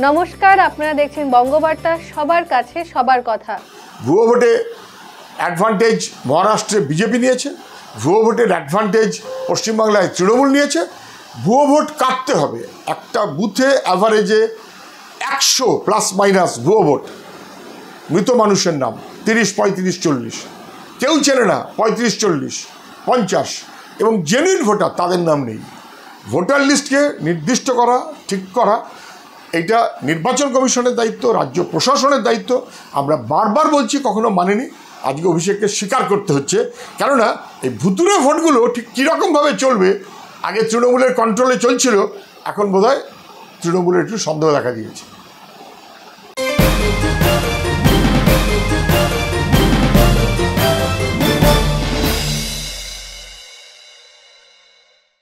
নমস্কার, আপনারা দেখছেন বঙ্গবার্তা, সবার কাছে সবার কথা। ভুয়ো ভোটে অ্যাডভান্টেজ মহারাষ্ট্রে বিজেপি নিয়েছে, ভুয়ো ভোটের অ্যাডভান্টেজ পশ্চিমবাংলায় তৃণমূল নিয়েছে। ভুয়ো ভোট কাটতে হবে। একটা বুথে অ্যাভারেজে 100± ভুয়ো ভোট, মৃত মানুষের নাম 30, 35, 40, কেউ চেনে না 35, 40, 50, এবং জেনুইন ভোটার তাদের নাম নেই। ভোটার লিস্টকে নির্দিষ্ট করা, ঠিক করা, এটা নির্বাচন কমিশনের দায়িত্ব, রাজ্য প্রশাসনের দায়িত্ব। আমরা বারবার বলছি, কখনো মানেনি। আজকে অভিষেককে স্বীকার করতে হচ্ছে, কেননা এই ভুতুরে ভোটগুলো ঠিক কীরকমভাবে চলবে। আগে তৃণমূলের কন্ট্রোলে চলছিল, এখন বোধহয় তৃণমূলের একটু সন্দেহ দেখা দিয়েছে।